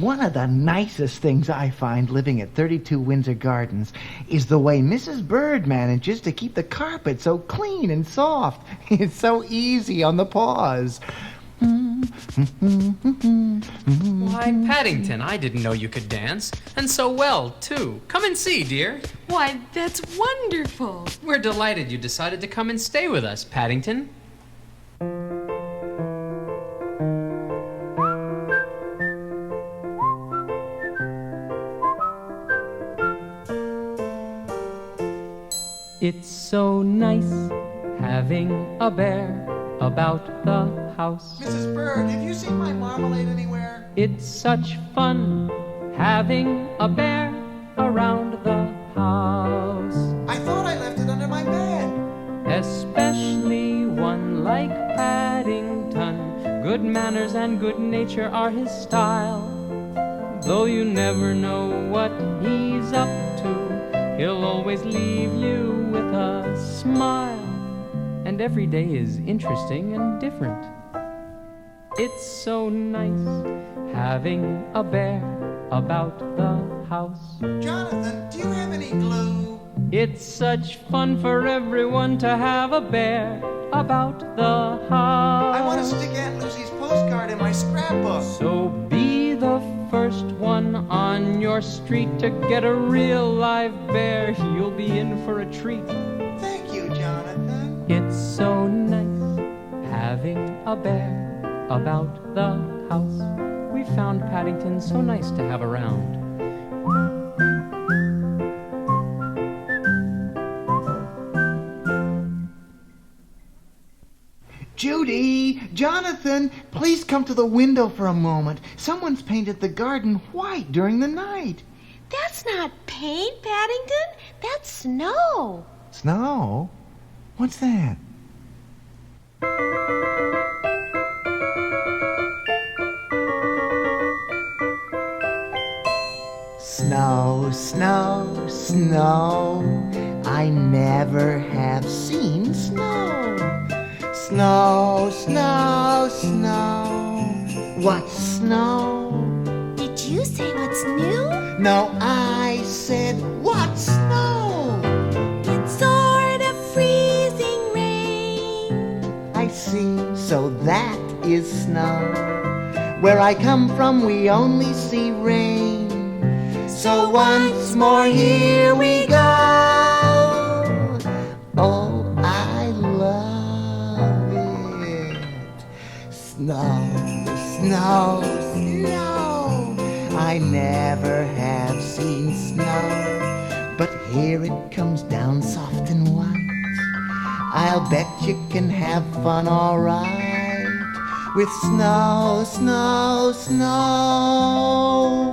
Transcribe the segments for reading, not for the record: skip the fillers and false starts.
One of the nicest things I find living at 32 Windsor Gardens is the way Mrs. Bird manages to keep the carpet so clean and soft. It's so easy on the paws. Why, Paddington, I didn't know you could dance. And so well, too. Come and see, dear. Why, that's wonderful. We're delighted you decided to come and stay with us, Paddington. It's so nice having a bear about the house. Mrs. Bird, have you seen my marmalade anywhere? It's such fun having a bear around the house. I thought I left it under my bed. Especially one like Paddington. Good manners and good nature are his style. Though you never know what he's up to, he'll always leave you with a smile. And every day is interesting and different. It's so nice having a bear about the house. Jonathan, do you have any glue? It's such fun for everyone to have a bear about the house. I want to stick Aunt Lucy's postcard in my scrapbook. So be the first one on your street to get a real live bear. You'll be in for a treat. Thank you, Jonathan. It's so nice having a bear about the house. We found Paddington so nice to have around. Judy, Jonathan, please come to the window for a moment. Someone's painted the garden white during the night. That's not paint, Paddington. That's snow. Snow? What's that? Snow, snow, snow. I never have seen snow. Snow, snow, snow. What's snow? Did you say what's new? No, I said what's snow? It's sort of freezing rain. I see, so that is snow. Where I come from, we only see rain. So once more, here we go. Oh, I love it. Snow, snow, snow. I never have seen snow, but here it comes down soft and white. I'll bet you can have fun all right with snow, snow, snow.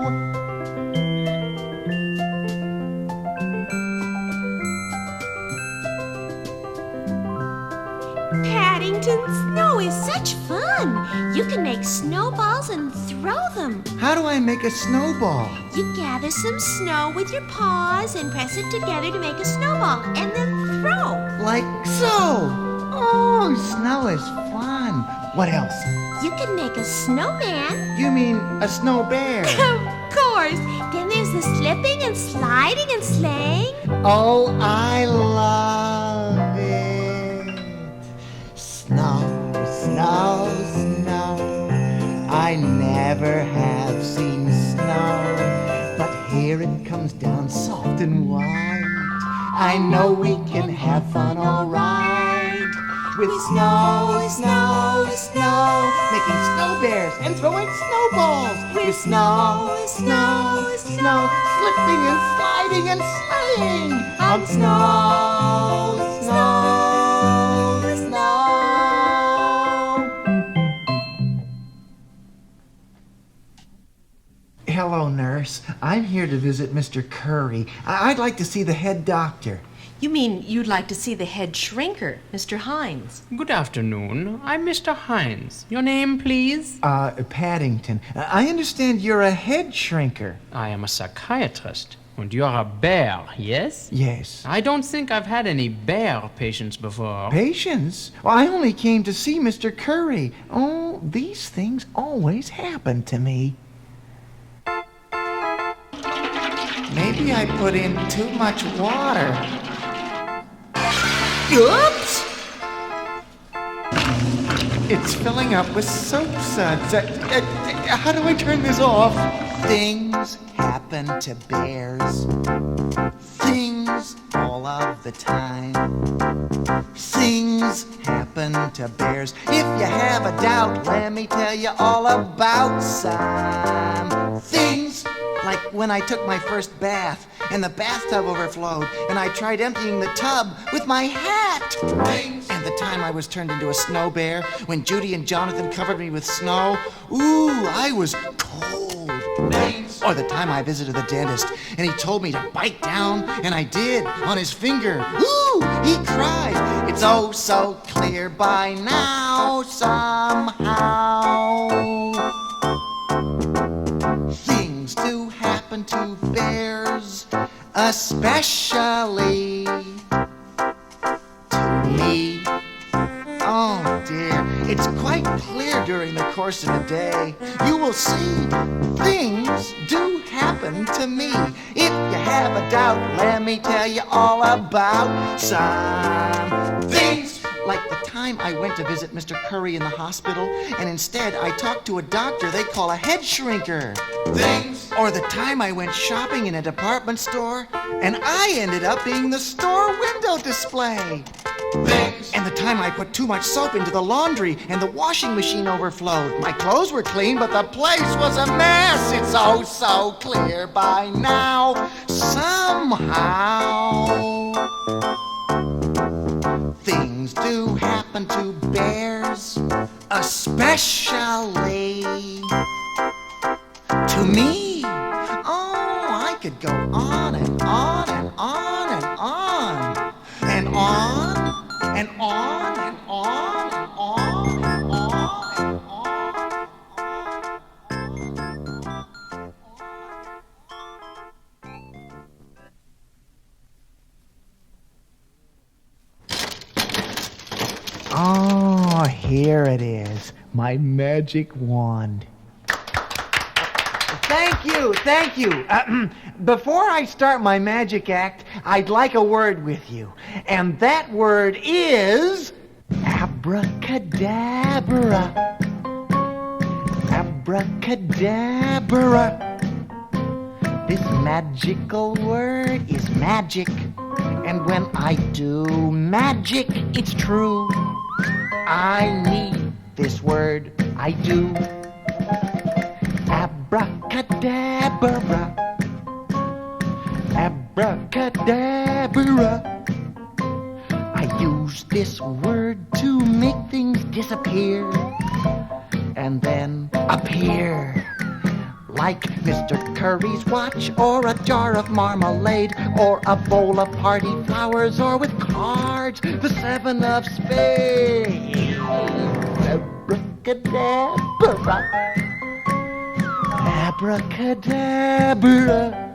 Paddington, snow is such fun. You can make snowballs and throw them. How do I make a snowball? You gather some snow with your paws and press it together to make a snowball, and then throw. Like so. Oh, snow is fun. What else? You can make a snowman. You mean a snow bear? Of course. Then there's the slipping and sliding and sleighing. Oh, I love it. Snow, snow, snow. I never have seen snow, but here it comes down soft and white. I know we can have fun all right with snow, snow, snow, making snow bears and throwing snowballs with snow, snow, snow, slipping and sliding and sleighing on snow, snow, snow. Hello, nurse. I'm here to visit Mr. Curry. I'd like to see the head doctor. You mean you'd like to see the head shrinker, Mr. Hines? Good afternoon. I'm Mr. Hines. Your name, please? Paddington. I understand you're a head shrinker. I am a psychiatrist. And you're a bear, yes? Yes. I don't think I've had any bear patients before. Patience? Well, I only came to see Mr. Curry. Oh, these things always happen to me. Maybe I put in too much water. Oops! It's filling up with soap suds. How do I turn this off? Things happen to bears. Things all of the time. Things happen to bears. If you have a doubt, let me tell you all about some things. Like when I took my first bath and the bathtub overflowed and I tried emptying the tub with my hat. Things. And the time I was turned into a snow bear when Judy and Jonathan covered me with snow. Ooh, I was cold. Things. Or the time I visited the dentist and he told me to bite down, and I did, on his finger. Ooh, he cried. It's oh so clear by now somehow. Things do happen to bears, especially to me. Oh dear, it's quite clear during the course of the day. You will see things do happen to me. If you have a doubt, let me tell you all about some things. Like the time I went to visit Mr. Curry in the hospital, and instead I talked to a doctor they call a head shrinker. Things. Or the time I went shopping in a department store, and I ended up being the store window display. Things. And the time I put too much soap into the laundry and the washing machine overflowed. My clothes were clean, but the place was a mess. It's oh so clear by now somehow. Things do happen to bears, especially to me. Oh, I could go on and on and on and on and on and on and on and on and on and on. Oh, here it is, my magic wand. Thank you. Before I start my magic act, I'd like a word with you. And that word is abracadabra. Abracadabra. This magical word is magic. And when I do magic, it's true. I need this word, I do. Abracadabra. Abracadabra. I use this word to make things disappear and then appear. Like Mr. Curry's watch, or a jar of marmalade, or a bowl of party flowers, or with cards, the 7 of spades. Abracadabra. Abracadabra.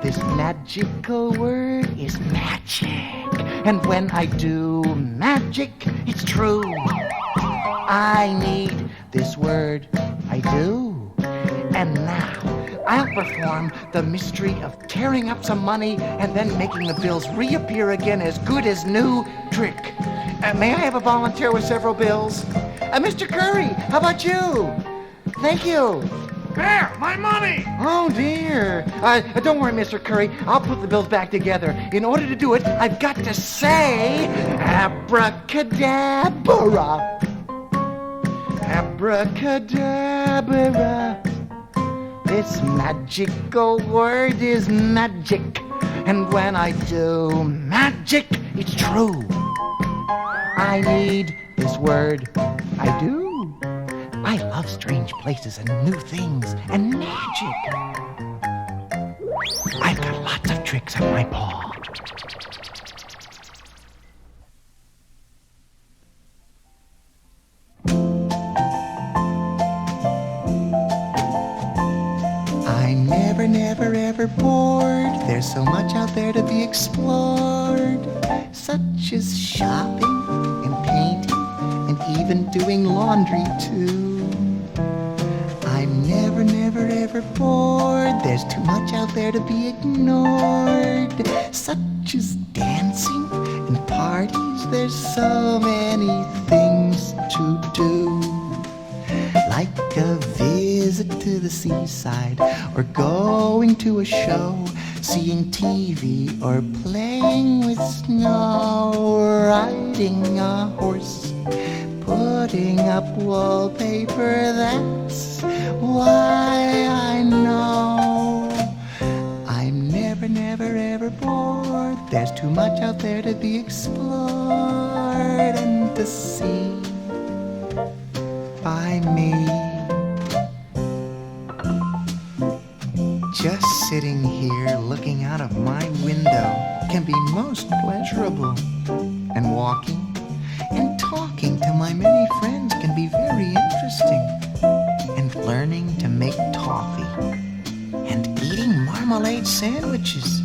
This magical word is magic. And when I do magic, it's true. I need this word, I do. And now, I'll perform the mystery of tearing up some money and then making the bills reappear again as good as new trick. May I have a volunteer with several bills? Mr. Curry, how about you? Thank you. There, my money! Oh, dear. Don't worry, Mr. Curry. I'll put the bills back together. In order to do it, I've got to say abracadabra. Abracadabra. This magical word is magic. And when I do magic, it's true. I need this word, I do. I love strange places and new things and magic. I've got lots of tricks up my paw. I'm never ever bored. There's so much out there to be explored, such as shopping and painting and even doing laundry too. I'm never never, never, ever bored. There's too much out there to be ignored, such as dancing and parties. There's so many things to do, like a visit to the seaside, or going to a show, seeing TV, or playing with snow, riding a horse, putting up wallpaper. That's why I know I'm never, never, ever bored. There's too much out there to be explored and to see by me. Just sitting here looking out of my window can be most pleasurable, and walking and talking to my many friends can be very interesting, and learning to make toffee and eating marmalade sandwiches.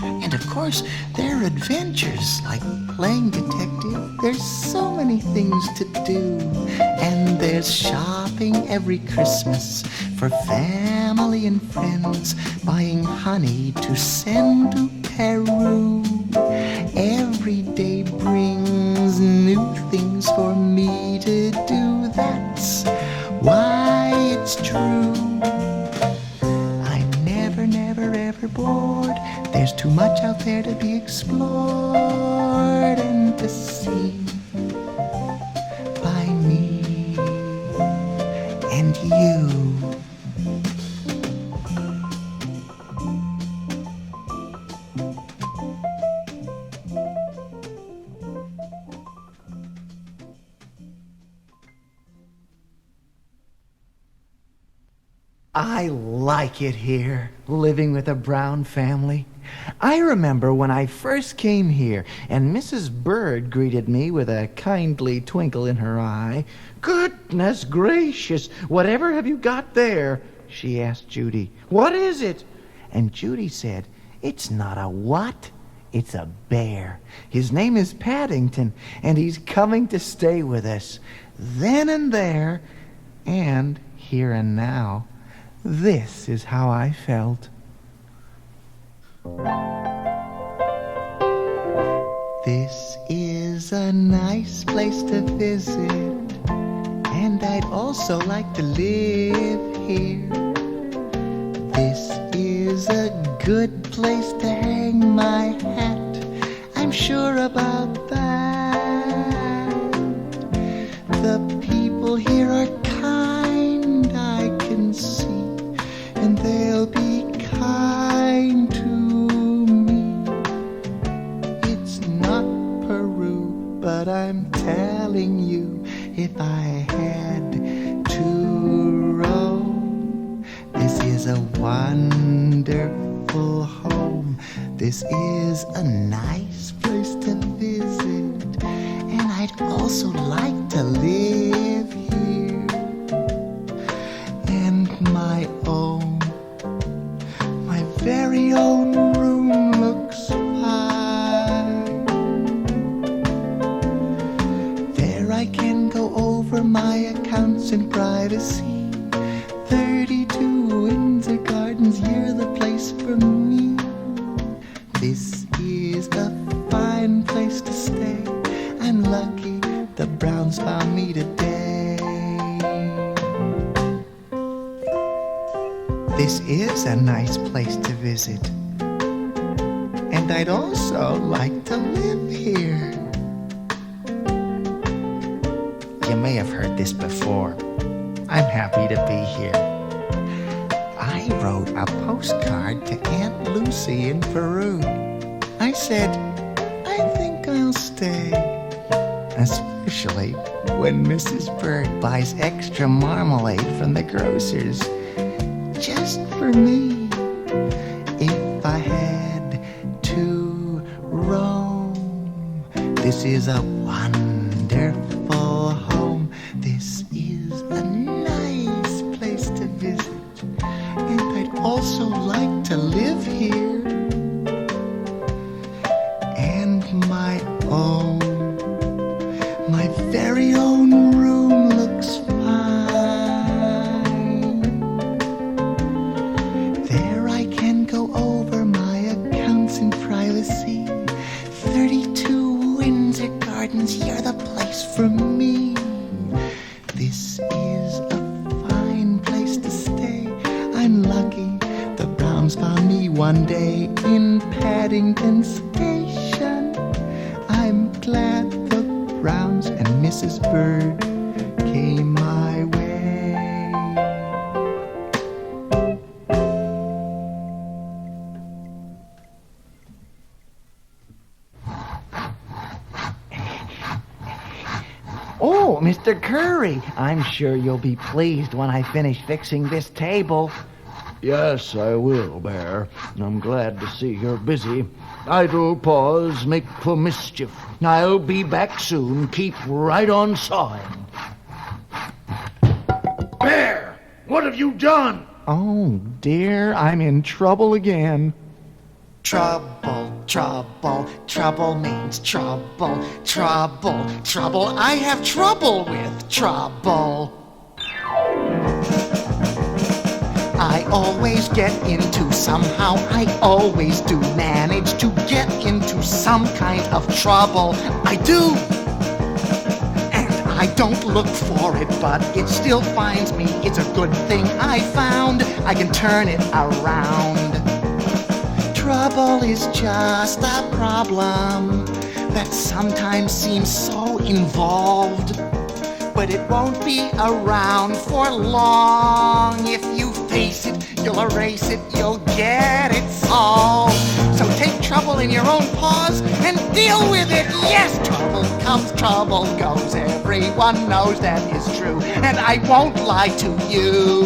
And of course, there are adventures like playing detective. There's so many things to do. And there's shopping every Christmas for family and friends, buying honey to send to Peru. Every day brings new things for me to do. That's why it's true. I'm never, never, ever bored. There's too much out there to be explored and to see by me and you. I like it here, living with a Brown family. I remember when I first came here, and Mrs. Bird greeted me with a kindly twinkle in her eye. "Goodness gracious, whatever have you got there?" she asked Judy. "What is it?" And Judy said, "It's not a what, it's a bear. His name is Paddington, and he's coming to stay with us." Then and there, and here and now, this is how I felt. This is a nice place to visit, and I'd also like to live here. This is a good place to hang my hat, I'm sure about that. The people here are kind, I can see, and they'll be kind to me. It's not Peru, but I'm telling you, if I had to roam, this is a wonderful home. This is a nice place to visit, and I'd also like to live here. And my very own room looks fine. There I can go over my accounts in privacy. 32 Windsor Gardens, you're the place for me. This is a fine place to stay. I'm lucky the Browns found me today. This is a nice place to visit, and I'd also like to live here. You may have heard this before. I'm happy to be here. I wrote a postcard to Aunt Lucy in Peru. I said, I think I'll stay, especially when Mrs. Bird buys extra marmalade from the grocer's just for me. If I had to roam, this is a wonderful home. This is a nice place to visit, and I'd also like to live here. And my very own room looks fine. Paddington Station. I'm glad the Browns and Mrs. Bird came my way. Oh, Mr. Curry, I'm sure you'll be pleased when I finish fixing this table. Yes, I will, Bear. I'm glad to see you're busy. Idle paws make for mischief. I'll be back soon. Keep right on sawing. Bear, what have you done? Oh, dear, I'm in trouble again. Trouble, trouble, trouble means trouble, trouble, trouble. I have trouble with trouble. I always get into somehow, I always do manage to get into some kind of trouble. I do. And I don't look for it, but it still finds me. It's a good thing I found. I can turn it around. Trouble is just a problem that sometimes seems so involved, but it won't be around for long. If you face it, you'll erase it, you'll get it solved. So take trouble in your own paws and deal with it. Yes, trouble comes, trouble goes. Everyone knows that is true, and I won't lie to you.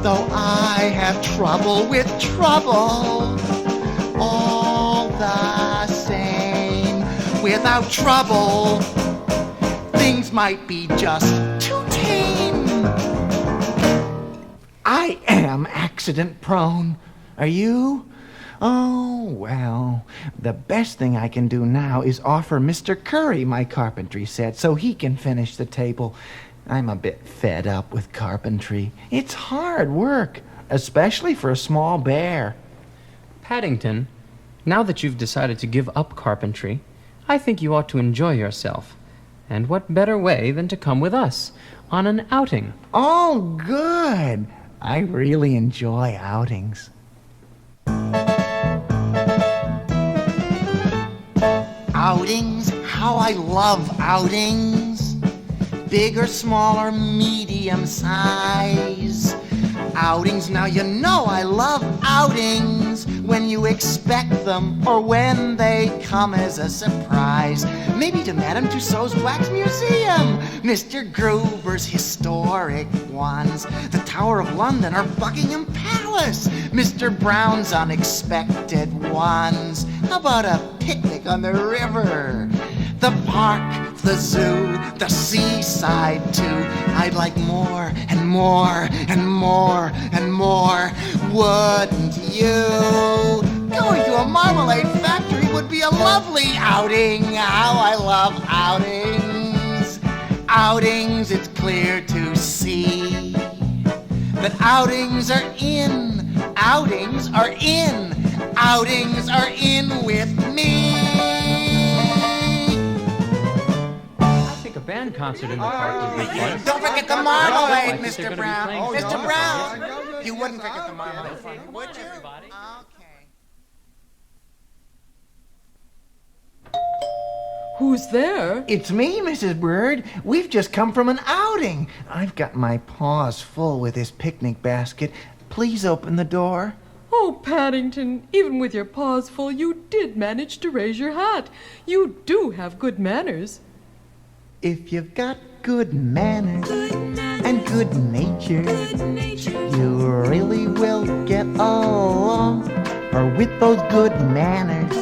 Though I have trouble with trouble, all the same, without trouble, things might be just too tame. I am accident prone. Are you? Oh, well, the best thing I can do now is offer Mr. Curry my carpentry set so he can finish the table. I'm a bit fed up with carpentry. It's hard work, especially for a small bear. Paddington, now that you've decided to give up carpentry, I think you ought to enjoy yourself. And what better way than to come with us on an outing? Oh, good. I really enjoy outings. Outings, how I love outings. Big or small or medium size. Outings, now you know I love outings. When you expect them or when they come as a surprise. Maybe to Madame Tussauds Wax Museum, Mr. Gruber's historic ones, the Tower of London or Buckingham Palace, Mr. Brown's unexpected ones. How about a picnic on the river? The park, the zoo, the seaside too. I'd like more and more and more and more, wouldn't you? Going to a marmalade factory would be a lovely outing. How I love outings. Outings, it's clear to see that outings are in. Outings are in. Outings are in with me. A band concert in the park would be fun. Don't forget the marmalade, I think they're Mr. gonna be Brown. playing Mr. some- Brown, you wouldn't forget the marmalade, would you? Okay. Who's there? It's me, Mrs. Bird. We've just come from an outing. I've got my paws full with this picnic basket. Please open the door. Oh, Paddington, even with your paws full, you did manage to raise your hat. You do have good manners. If you've got good manners and good nature, you really will get along. Or with those good manners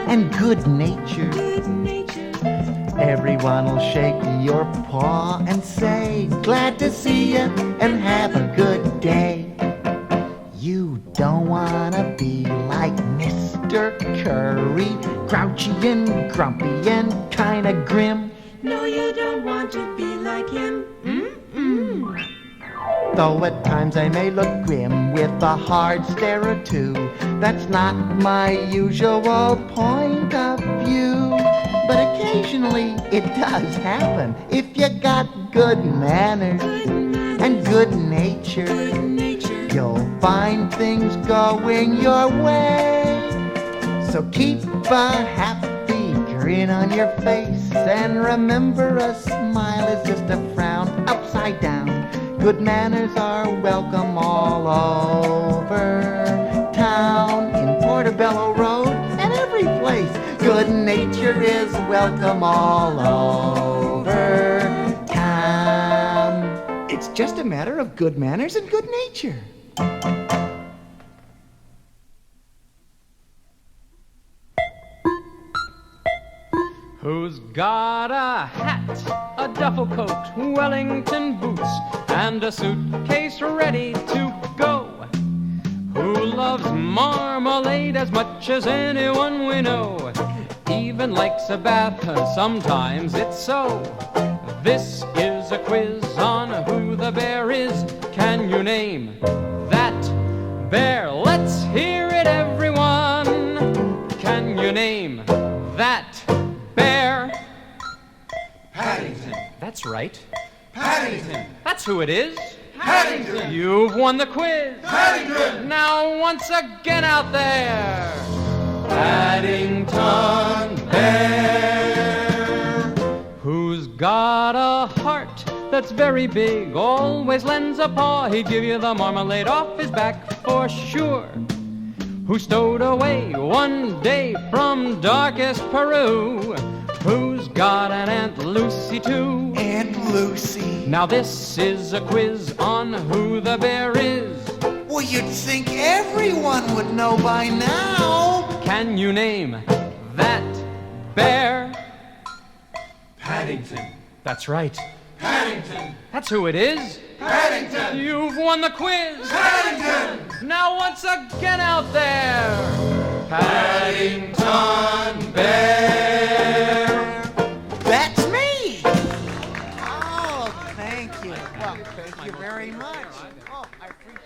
and good nature, everyone will shake your paw and say, glad to see you and have a good day. You don't want to be like Mr. Curry, grouchy and grumpy and kind of grim. No, you don't want to be like him. Though at times I may look grim with a hard stare or two, that's not my usual point of view. But occasionally it does happen. If you got good manners and good nature, you'll find things going your way. So keep a happy grin on your face, and remember a smile is just a frown upside down. Good manners are welcome all over town, in Portobello Road and every place. Good nature is welcome all over town. It's just a matter of good manners and good nature. Who's got a hat, a duffel coat, Wellington boots, and a suitcase ready to go? Who loves marmalade as much as anyone we know? Even likes a bath, sometimes it's so. This is a quiz on who the bear is. Can you name that bear? Let's hear it, everyone. Can you name that bear? Paddington. That's right. Paddington. That's who it is. Paddington. You've won the quiz. Paddington. Now once again out there. Paddington Bear. Who's got a heart that's very big, always lends a paw, he'd give you the marmalade off his back for sure. Who stowed away one day from darkest Peru? Who's got an Aunt Lucy too? Aunt Lucy. Now this is a quiz on who the bear is. Well, you'd think everyone would know by now. Can you name that bear? Paddington. That's right. Paddington. That's who it is. Paddington. You've won the quiz. Paddington. Now once again out there. Paddington Bear. That's me. Oh, thank you. Well, thank you very much. Oh, I appreciate